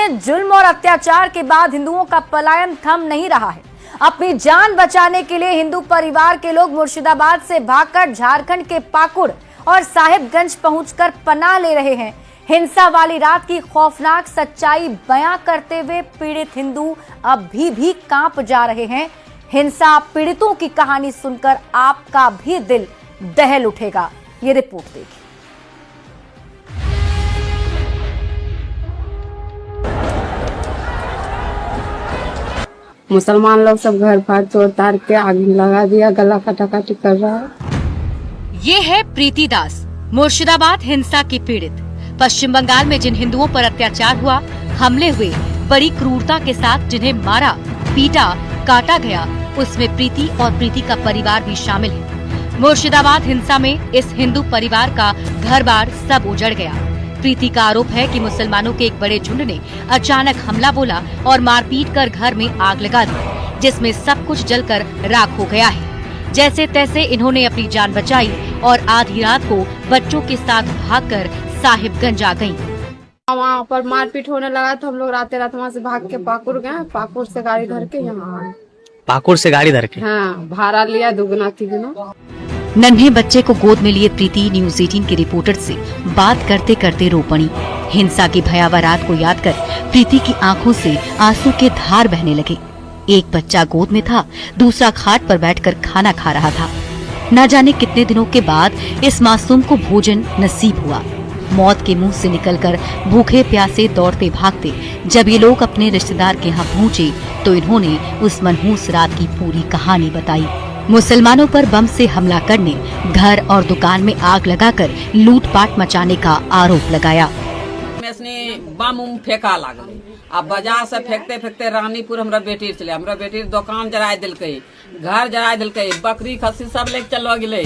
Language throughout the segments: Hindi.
में जुल्म और अत्याचार के बाद हिंदुओं का पलायन थम नहीं रहा है। अपनी जान बचाने के लिए हिंदू परिवार के लोग मुर्शिदाबाद से भागकर झारखंड के पाकुड़ और साहिबगंज पहुंचकर पनाह ले रहे हैं। हिंसा वाली रात की खौफनाक सच्चाई बयां करते हुए पीड़ित हिंदू अभी भी कांप जा रहे हैं। हिंसा पीड़ितों की कहानी सुनकर आपका भी दिल दहल उठेगा। ये रिपोर्ट देखिए। मुसलमान लोग सब घर फाड़ तोड़ तार के आग लगा दिया, गला काटाकाटी कर रहा है। ये है प्रीति दास, मुर्शिदाबाद हिंसा की पीड़ित। पश्चिम बंगाल में जिन हिंदुओं पर अत्याचार हुआ, हमले हुए, बड़ी क्रूरता के साथ जिन्हें मारा, पीटा, काटा गया, उसमें प्रीति और प्रीति का परिवार भी शामिल है। मुर्शिदाबाद हिंसा में इस हिंदू परिवार का घर बार सब उजड़ गया। प्रीति का आरोप है कि मुसलमानों के एक बड़े झुंड ने अचानक हमला बोला और मारपीट कर घर में आग लगा दी, जिसमें सब कुछ जलकर राख हो गया है। जैसे तैसे इन्होंने अपनी जान बचाई और आधी रात को बच्चों के साथ भागकर साहिबगंज आ गईं। वहाँ पर मारपीट होने लगा तो हम लोग रात वहाँ से भाग के पाकुड़ गए। पाकुड़ से गाड़ी धर के यहाँ आए। पाकुड़ से गाड़ी धर के? हाँ, भाड़ा लिया दुगना तिगुना। नन्हे बच्चे को गोद में लिए प्रीति न्यूज़ 18 के रिपोर्टर से बात करते करते रो पड़ी। हिंसा की भयावह रात को याद कर प्रीति की आंखों से आंसू के धार बहने लगे। एक बच्चा गोद में था, दूसरा खाट पर बैठकर खाना खा रहा था। न जाने कितने दिनों के बाद इस मासूम को भोजन नसीब हुआ। मौत के मुंह से निकलकर भूखे प्यासे दौड़ते भागते जब ये लोग अपने रिश्तेदार के यहाँ पहुँचे तो इन्होंने उस मनहूस रात की पूरी कहानी बताई। मुसलमानों पर बम से हमला करने, घर और दुकान में आग लगाकर लूटपाट मचाने का आरोप लगाया। बम फेंका लागल, अब बाजार से फेंकते फेंकते रानीपुर हमरा बेटी चले, हमरा बेटी दुकान जरा दिलके, घर जरा दिलके, बकरी खस्सी सब लेके चलो गेले।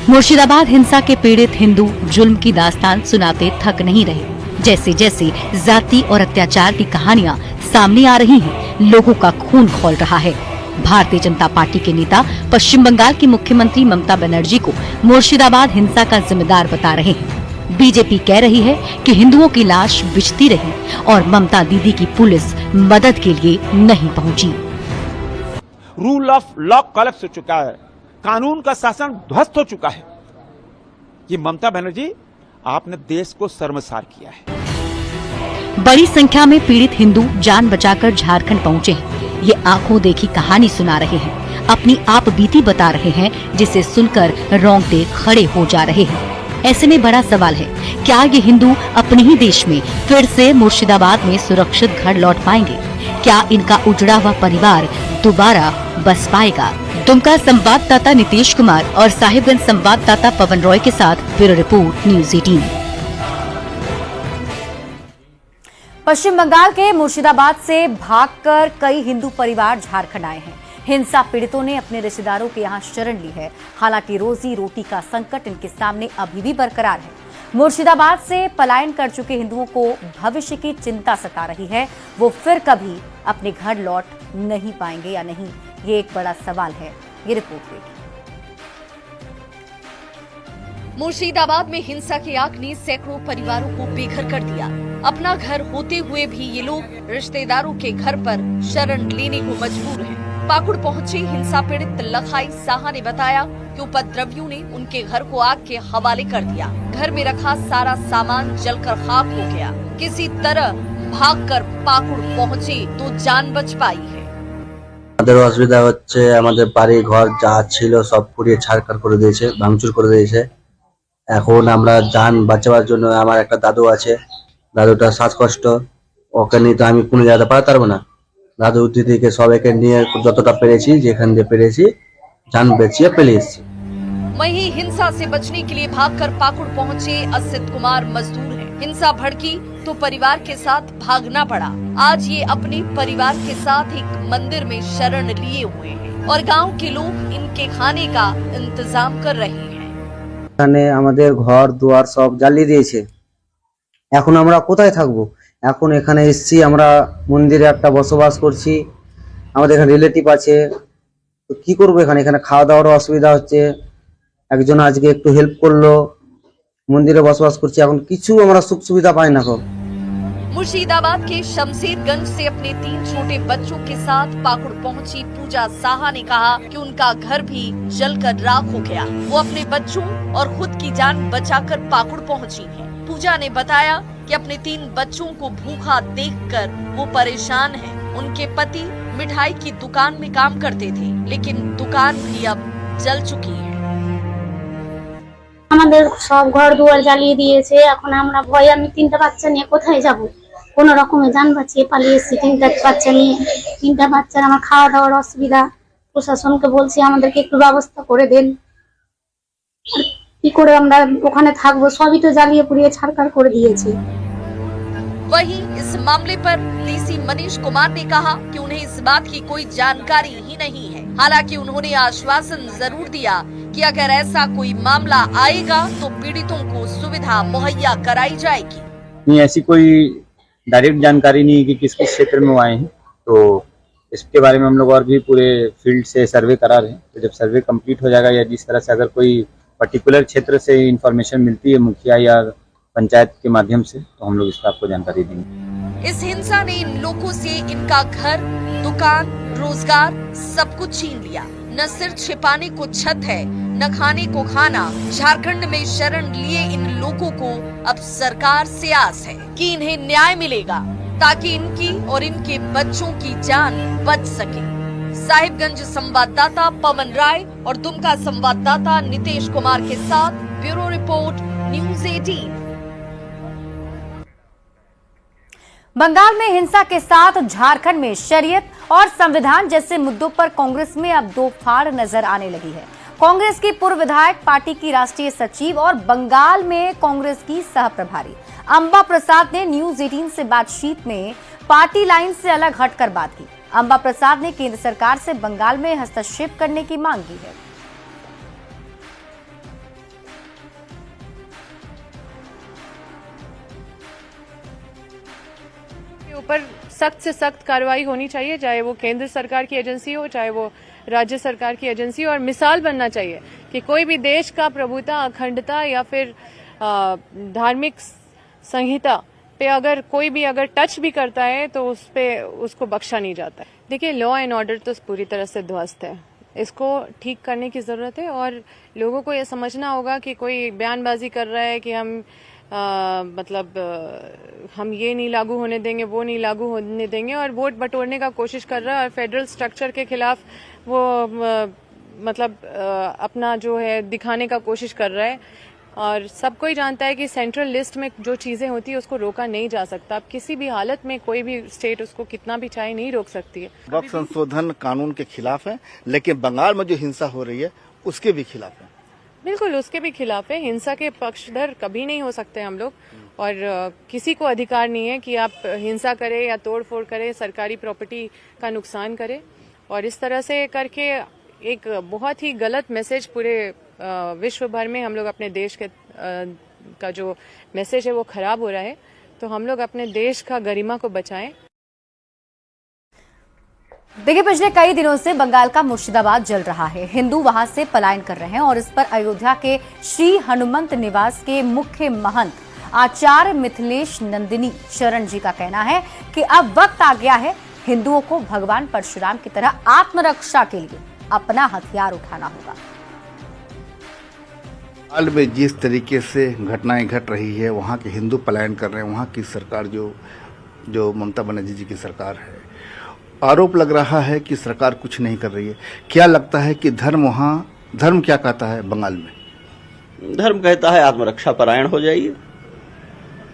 मुर्शिदाबाद हिंसा के पीड़ित हिंदू जुल्म की दास्तान सुनाते थक नहीं रहे। जैसे जैसे जाति और अत्याचार की कहानियां सामने आ रही हैं, लोगों का खून खौल रहा है। भारतीय जनता पार्टी के नेता पश्चिम बंगाल की मुख्यमंत्री ममता बनर्जी को मुर्शिदाबाद हिंसा का जिम्मेदार बता रहे हैं। बीजेपी कह रही है कि हिंदुओं की लाश बिछती रही और ममता दीदी की पुलिस मदद के लिए नहीं पहुंची। रूल ऑफ लॉ कोलैप्स हो चुका है, कानून का शासन ध्वस्त हो चुका है। ये ममता बनर्जी, आपने देश को शर्मसार किया है। बड़ी संख्या में पीड़ित हिंदू जान बचाकर झारखंड पहुंचे हैं। ये आंखों देखी कहानी सुना रहे हैं, अपनी आप बीती बता रहे हैं, जिसे सुनकर रोंगटे खड़े हो जा रहे हैं। ऐसे में बड़ा सवाल है, क्या ये हिंदू अपने ही देश में फिर से मुर्शिदाबाद में सुरक्षित घर लौट पाएंगे? क्या इनका उजड़ा हुआ परिवार दोबारा बस पाएगा? दुमका संवाददाता नीतीश कुमार और साहिबगंज संवाददाता पवन रॉय के साथ ब्यूरो रिपोर्ट न्यूज़ 18। पश्चिम बंगाल के मुर्शिदाबाद से भागकर कई हिंदू परिवार झारखंड आए हैं। हिंसा पीड़ितों ने अपने रिश्तेदारों के यहाँ शरण ली है। हालांकि रोजी रोटी का संकट इनके सामने अभी भी बरकरार है। मुर्शिदाबाद से पलायन कर चुके हिंदुओं को भविष्य की चिंता सता रही है। वो फिर कभी अपने घर लौट नहीं पाएंगे या नहीं, ये एक बड़ा सवाल है। ये रिपोर्ट देखिए। मुर्शिदाबाद में हिंसा की आग ने सैकड़ों परिवारों को बेघर कर दिया। अपना घर होते हुए भी ये लोग रिश्तेदारों के घर पर शरण लेने को मजबूर हैं। पाकुड़ पहुंचे हिंसा पीड़ित लखाई साहा ने बताया कि उपद्रवियों ने उनके घर को आग के हवाले कर दिया। घर में रखा सारा सामान जलकर खाक हो गया। किसी तरह भागकर पाकुड़ पहुंचे तो जान बच पाई है। আমাদের অসুবিধা হচ্ছে, আমাদের বাড়ি ঘর যা ছিল সব পুড়িয়ে ছারখার করে দিয়েছে, ভাঙচুর করে দিয়েছে। এখন আমরা জান বাঁচাবার জন্য, আমার একটা দাদু আছে, দাদুটা শ্বাসকষ্ট, ওকে নিয়ে তো আমি কোনো জায়গাতে পারতাম না। দাদু দিদিকে সবাইকে নিয়ে যতটা পেরেছি, যেখান দিয়ে পেরেছি जान बेचिए प्लीज। वहीं हिंसा से बचने के लिए भागकर पाकुड़ पहुंचे असित कुमार मजदूर हैं। हिंसा भड़की तो परिवार के साथ भागना पड़ा। आज ये अपने परिवार के साथ एक मंदिर में शरण लिए हुए हैं और गांव के लोग इनके खाने का इंतजाम कर रहे हैं। এখানে আমাদের ঘর দুয়ার সব জ্বালিয়ে দিয়েছে। এখন আমরা কোথায় থাকবো? এখন এখানে এসেছি, আমরা মন্দিরে একটা বসবাস করছি, আমাদের এখানে রিলেটিভ আছে, তো কি করবো? এখানে খাওয়া দাওয়ার অসুবিধা হচ্ছে। একজন আজকে একটু হেল্প করলো, মন্দিরে বসবাস করছি, এখন কিছু আমরা সুখ সুবিধা পাই না। मुर्शिदाबाद के शमशेरगंज से अपने 3 छोटे बच्चों के साथ पाकुड़ पहुंची पूजा साहा ने कहा कि उनका घर भी जलकर राख हो गया। वो अपने बच्चों और खुद की जान बचाकर पाकुड़ पहुंची हैं। पूजा ने बताया कि अपने 3 बच्चों को भूखा देखकर वो परेशान हैं। उनके पति मिठाई की दुकान में काम करते थे, लेकिन दुकान भी अब जल चुकी है। আমাদের সব ঘর দুয়ার জ্বালিয়ে দিয়েছে। এখন আমরা ভয়, আমি 3টা বাচ্চা নিয়ে কোথায় যাব? কোন রকমে জান বাঁচিয়ে পালিয়ে এসেছি 3টা বাচ্চা নিয়ে। 3টা বাচ্চার আমার খাওয়া দাওয়ার অসুবিধা। প্রশাসনকে বলছি আমাদেরকে একটু ব্যবস্থা করে দেন। কি করে আমরা ওখানে থাকবো? সবই তো জ্বালিয়ে পুড়িয়ে ছারখার করে দিয়েছে। वहीं इस मामले पर डीसी मनीष कुमार ने कहा कि उन्हें इस बात की कोई जानकारी ही नहीं है। हालांकि उन्होंने आश्वासन जरूर दिया कि अगर ऐसा कोई मामला आएगा तो पीड़ितों को सुविधा मुहैया कराई जाएगी। नहीं, ऐसी कोई डायरेक्ट जानकारी नहीं है कि किस किस क्षेत्र में वो आए हैं, तो इसके बारे में हम लोग और भी पूरे फील्ड से सर्वे करा रहे हैं। तो जब सर्वे कंप्लीट हो जाएगा या जिस तरह से अगर कोई पर्टिकुलर क्षेत्र से इंफॉर्मेशन मिलती है मुखिया या पंचायत के माध्यम से, तो हम लोग इस पर आपको जानकारी देंगे। इस हिंसा ने इन लोगों से इनका घर, दुकान, रोजगार सब कुछ छीन लिया। न सिर छिपाने को छत है, न खाने को खाना। झारखंड में शरण लिए इन लोगों को अब सरकार से आस है कि इन्हें न्याय मिलेगा, ताकि इनकी और इनके बच्चों की जान बच सके। साहिबगंज संवाददाता पवन राय और दुमका संवाददाता नितेश कुमार के साथ ब्यूरो रिपोर्ट, न्यूज़ 18। बंगाल में हिंसा के साथ झारखंड में शरीयत और संविधान जैसे मुद्दों पर कांग्रेस में अब दो फाड़ नजर आने लगी है। कांग्रेस की पूर्व विधायक, पार्टी की राष्ट्रीय सचिव और बंगाल में कांग्रेस की सह प्रभारी अंबा प्रसाद ने न्यूज़ 18 से बातचीत में पार्टी लाइन से अलग हटकर बात की। अंबा प्रसाद ने केंद्र सरकार से बंगाल में हस्तक्षेप करने की मांग की है। ऊपर सख्त से सख्त कार्रवाई होनी चाहिए, चाहे वो केंद्र सरकार की एजेंसी हो, चाहे वो राज्य सरकार की एजेंसी हो, और मिसाल बनना चाहिए कि कोई भी देश का प्रभुता, अखंडता या फिर धार्मिक संहिता पे अगर कोई भी अगर टच भी करता है तो उस पे उसको बख्शा नहीं जाता है। देखिए, लॉ एंड ऑर्डर तो पूरी तरह से ध्वस्त है, इसको ठीक करने की जरूरत है और लोगों को ये समझना होगा कि कोई बयानबाजी कर रहा है कि हम हम ये नहीं लागू होने देंगे, वो नहीं लागू होने देंगे, और वोट बटोरने का कोशिश कर रहा है और फेडरल स्ट्रक्चर के खिलाफ वो अपना जो है दिखाने का कोशिश कर रहा है। और सब कोई जानता है कि सेंट्रल लिस्ट में जो चीजें होती है उसको रोका नहीं जा सकता। अब किसी भी हालत में कोई भी स्टेट उसको कितना भी चाहे नहीं रोक सकती है। वक्फ संशोधन कानून के खिलाफ है, लेकिन बंगाल में जो हिंसा हो रही है उसके भी खिलाफ है। बिल्कुल, उसके भी खिलाफ है। हिंसा के पक्षधर कभी नहीं हो सकते हम लोग, और किसी को अधिकार नहीं है कि आप हिंसा करें या तोड़फोड़ करें, सरकारी प्रॉपर्टी का नुकसान करें। और इस तरह से करके एक बहुत ही गलत मैसेज पूरे विश्व भर में हम लोग अपने देश के का जो मैसेज है वो खराब हो रहा है। तो हम लोग अपने देश का गरिमा को बचाएं। देखिए, पिछले कई दिनों से बंगाल का मुर्शिदाबाद जल रहा है। हिंदू वहां से पलायन कर रहे हैं और इस पर अयोध्या के श्री हनुमंत निवास के मुख्य महंत आचार्य मिथिलेश नंदिनी शरण जी का कहना है कि अब वक्त आ गया है हिंदुओं को भगवान परशुराम की तरह आत्मरक्षा के लिए अपना हथियार उठाना होगा। हाल में जिस तरीके से घटनाएं घट रही है, वहाँ के हिंदू पलायन कर रहे हैं, वहाँ की सरकार जो ममता बनर्जी जी की सरकार है, आरोप लग रहा है कि सरकार कुछ नहीं कर रही है। क्या लगता है कि धर्म क्या कहता है बंगाल में? धर्म कहता है आत्मरक्षा परायण हो जाइए,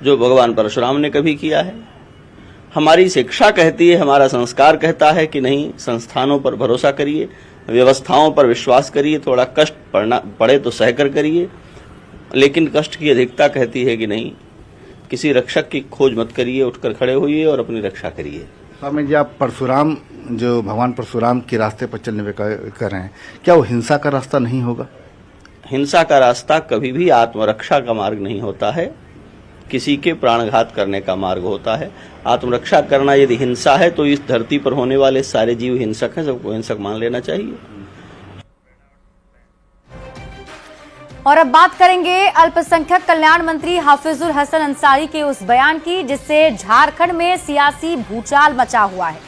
जो भगवान परशुराम ने कभी किया है। हमारी शिक्षा कहती है, हमारा संस्कार कहता है कि नहीं, संस्थानों पर भरोसा करिए, व्यवस्थाओं पर विश्वास करिए, थोड़ा कष्ट पड़े तो सहकर करिए, लेकिन कष्ट की अधिकता कहती है कि नहीं, किसी रक्षक की खोज मत करिए, उठकर खड़े होइए और अपनी रक्षा करिए। स्वामी जी, आप परशुराम, जो भगवान परशुराम के रास्ते पर चलने कर रहे हैं, क्या वो हिंसा का रास्ता नहीं होगा? हिंसा का रास्ता कभी भी आत्मरक्षा का मार्ग नहीं होता है, किसी के प्राणघात करने का मार्ग होता है। आत्मरक्षा करना यदि हिंसा है तो इस धरती पर होने वाले सारे जीव हिंसक हैं, सबको हिंसक मान लेना चाहिए। और अब बात करेंगे अल्पसंख्यक कल्याण मंत्री हाफिजुल हसन अंसारी के उस बयान की जिससे झारखंड में सियासी भूचाल मचा हुआ है।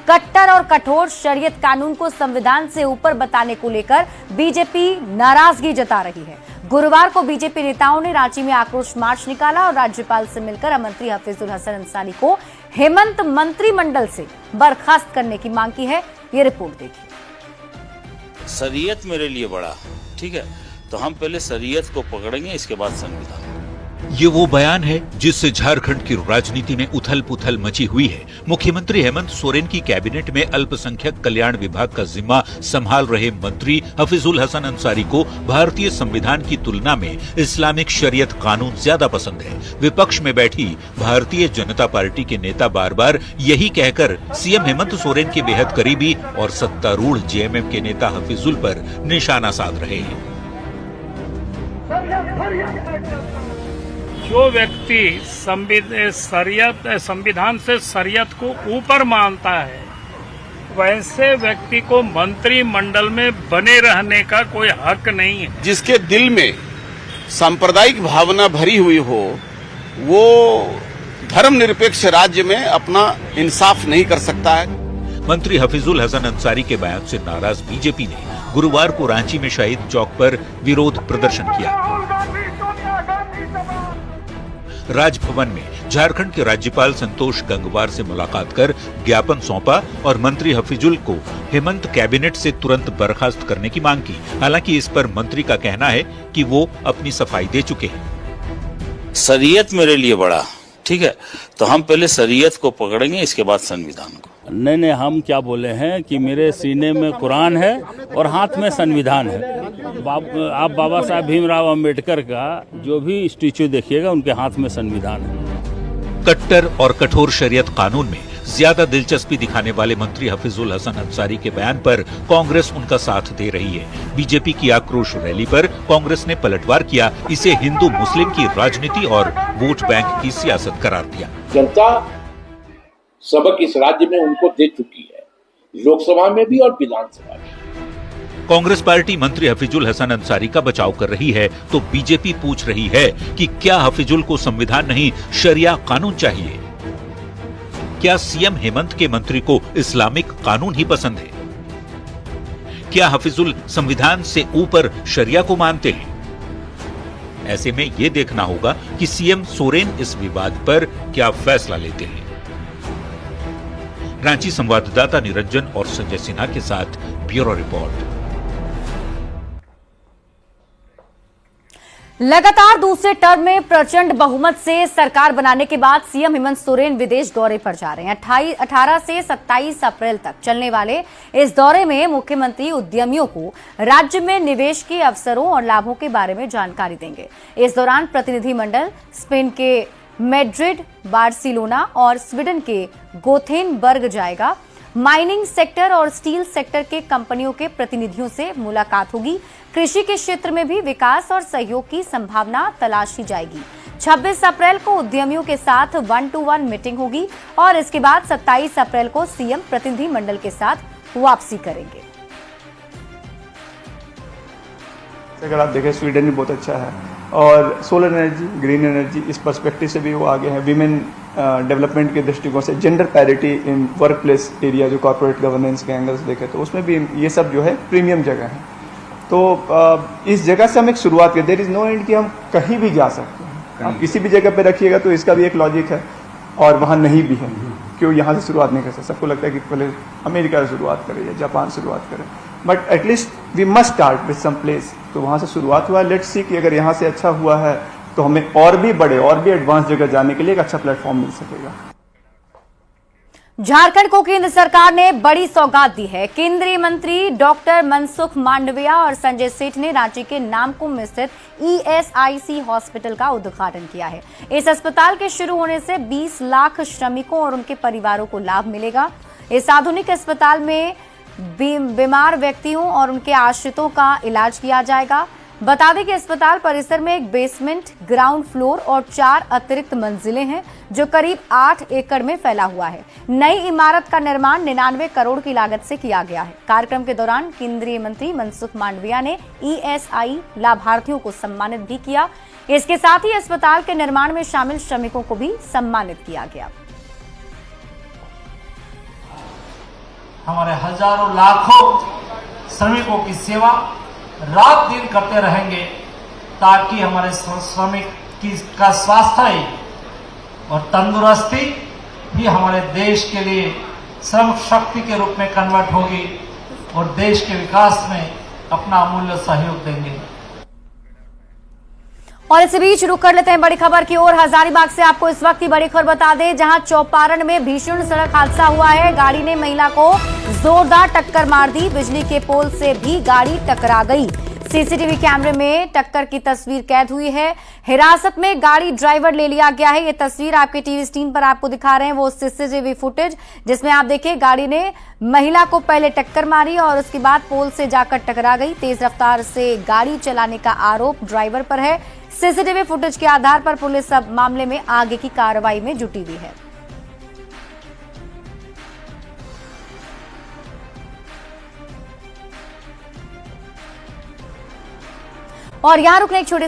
कट्टर और कठोर शरीयत कानून को संविधान से ऊपर बताने को लेकर बीजेपी नाराजगी जता रही है। गुरुवार को बीजेपी नेताओं ने रांची में आक्रोश मार्च निकाला और राज्यपाल से मिलकर मंत्री हाफिजुल हसन अंसारी को हेमंत मंत्रिमंडल से बर्खास्त करने की मांग की है। ये रिपोर्ट देखिए। शरीयत मेरे लिए बड़ा, ठीक है, तो हम पहले शरीयत को पकड़ेंगे, इसके बाद संविधान। ये वो बयान है जिससे झारखंड की राजनीति में उथल पुथल मची हुई है। मुख्यमंत्री हेमंत सोरेन की कैबिनेट में अल्पसंख्यक कल्याण विभाग का जिम्मा संभाल रहे मंत्री हाफिजुल हसन अंसारी को भारतीय संविधान की तुलना में इस्लामिक शरीयत कानून ज्यादा पसंद है। विपक्ष में बैठी भारतीय जनता पार्टी के नेता बार बार यही कहकर सीएम हेमंत सोरेन के बेहद करीबी और सत्तारूढ़ जेएमएम के नेता हाफिजुल पर निशाना साध रहे हैं। जो व्यक्ति संविधान से शरीयत को ऊपर मानता है, वैसे व्यक्ति को मंत्रिमंडल में बने रहने का कोई हक नहीं है। जिसके दिल में सांप्रदायिक भावना भरी हुई हो, वो धर्मनिरपेक्ष राज्य में अपना इंसाफ नहीं कर सकता है। मंत्री हाफिजुल हसन अंसारी के बयान से नाराज बीजेपी ने गुरुवार को रांची में शहीद चौक पर विरोध प्रदर्शन किया। राजभवन में झारखंड के राज्यपाल संतोष गंगवार से मुलाकात कर ज्ञापन सौंपा और मंत्री हाफिजुल को हेमंत कैबिनेट से तुरंत बर्खास्त करने की मांग की। हालांकि इस पर मंत्री का कहना है कि वो अपनी सफाई दे चुके हैं। शरीयत मेरे लिए बड़ा, ठीक है, तो हम पहले शरीयत को पकड़ेंगे, इसके बाद संविधान को। नहीं, हम क्या बोले हैं कि मेरे सीने में कुरान है और हाथ में संविधान है। आप बाबा साहब भीमराव अंबेडकर का जो भी स्टैच्यू देखिएगा, उनके हाथ में संविधान है। कट्टर और कठोर शरीयत कानून में ज्यादा दिलचस्पी दिखाने वाले मंत्री हाफिजुल हसन अंसारी के बयान पर कांग्रेस उनका साथ दे रही है। बीजेपी की आक्रोश रैली पर कांग्रेस ने पलटवार किया, इसे हिंदू मुस्लिम की राजनीति और वोट बैंक की सियासत करार दिया। जनता सबक इस राज्य में उनको दे चुकी है, लोकसभा में भी और विधानसभा में। कांग्रेस पार्टी मंत्री हाफिजुल हसन अंसारी का बचाव कर रही है तो बीजेपी पूछ रही है कि क्या हाफिजुल को संविधान नहीं शरिया कानून चाहिए? क्या सीएम हेमंत के मंत्री को इस्लामिक कानून ही पसंद है? क्या हाफिजुल संविधान से ऊपर शरिया को मानते हैं? ऐसे में यह देखना होगा कि सीएम सोरेन इस विवाद पर क्या फैसला लेते हैं। रांची संवाददाता निरंजन और संजय सिन्हा के साथ ब्यूरो रिपोर्ट। लगातार दूसरे टर्म में प्रचंड बहुमत से सरकार बनाने के बाद सीएम हेमंत सोरेन विदेश दौरे पर जा रहे हैं। 18 से 27 अप्रैल तक चलने वाले इस दौरे में मुख्यमंत्री उद्यमियों को राज्य में निवेश के अवसरों और लाभों के बारे में जानकारी देंगे। इस दौरान प्रतिनिधिमंडल स्पेन के मैड्रिड, बार्सिलोना और स्वीडन के गोथेनबर्ग जाएगा। माइनिंग सेक्टर और स्टील सेक्टर के कंपनियों के प्रतिनिधियों से मुलाकात होगी। कृषि के क्षेत्र में भी विकास और सहयोग की संभावना तलाशी जाएगी। 26 अप्रैल को उद्यमियों के साथ 1-to-1 मीटिंग होगी और इसके बाद 27 अप्रैल को सीएम प्रतिनिधि मंडल के साथ वापसी करेंगे। अगर आप देखें, स्वीडन भी बहुत अच्छा है और सोलर एनर्जी, ग्रीन एनर्जी, इस पर्सपेक्टिव से भी वो आगे हैं। विमेन डेवलपमेंट के दृष्टिकोण से gender parity in work place area, जो कॉर्पोरेट गवर्नेंस के एंगल से देखें तो उसमें भी ये सब जो है प्रीमियम जगह है। तो इस जगह से हम एक शुरुआत करें। देयर इज नो एंड कि हम कहीं भी जा सकते हैं। आप किसी भी जगह पे रखिएगा तो इसका भी एक लॉजिक है और वहाँ नहीं भी है, क्यों यहाँ से शुरुआत नहीं कर सकते। सबको लगता है कि पहले अमेरिका से शुरुआत करें या जापान से शुरुआत करें, but at least we must start with some place. तो वहाँ से शुरुआत हुआ है। लेट्स सी कि अगर यहाँ से अच्छा हुआ है तो हमें और भी बड़े और भी एडवांस जगह जाने के लिए एक अच्छा प्लेटफॉर्म मिल सकेगा। झारखंड को केंद्र सरकार ने बड़ी सौगात दी है। केंद्रीय मंत्री डॉक्टर मनसुख मांडविया और संजय सेठ ने रांची के नामकुम में स्थित ESIC हॉस्पिटल का उद्घाटन किया है। इस अस्पताल के शुरू होने से 20 लाख श्रमिकों और उनके परिवारों को लाभ मिलेगा। इस आधुनिक अस्पताल में बीमार व्यक्तियों और उनके आश्रितों का इलाज किया जाएगा। बता दें कि अस्पताल परिसर में एक बेसमेंट, ग्राउंड फ्लोर और 4 अतिरिक्त मंजिलें हैं जो करीब 8 एकड़ में फैला हुआ है। नई इमारत का निर्माण 99 करोड़ की लागत से किया गया है। कार्यक्रम के दौरान केंद्रीय मंत्री मनसुख मांडविया ने ESI लाभार्थियों को सम्मानित भी किया। इसके साथ ही अस्पताल के निर्माण में शामिल श्रमिकों को भी सम्मानित किया गया। हमारे हजारों लाखों श्रमिकों की सेवा रात दिन करते रहेंगे ताकि हमारे श्रमिक का स्वास्थ्य और तंदुरुस्ती भी हमारे देश के लिए श्रम शक्ति के रूप में कन्वर्ट होगी और देश के विकास में अपना अमूल्य सहयोग देंगे। और इसी बीच रुक कर लेते हैं बड़ी खबर की ओर। हजारीबाग से आपको इस वक्त की बड़ी खबर बता दें, जहां चौपारण में भीषण सड़क हादसा हुआ है। गाड़ी ने महिला को जोरदार टक्कर मार दी। बिजली के पोल से भी गाड़ी टकरा गई। सीसीटीवी कैमरे में टक्कर की तस्वीर कैद हुई है। हिरासत में गाड़ी ड्राइवर ले लिया गया है। ये तस्वीर आपके टीवी स्क्रीन पर आपको दिखा रहे हैं वो सीसीटीवी फुटेज, जिसमें आप देखिए गाड़ी ने महिला को पहले टक्कर मारी और उसके बाद पोल से जाकर टकरा गई। तेज रफ्तार से गाड़ी चलाने का आरोप ड्राइवर पर है। सीसीटीवी फुटेज के आधार पर पुलिस अब मामले में आगे की कार्रवाई में जुटी हुई है। और यहां रुकने एक छोटे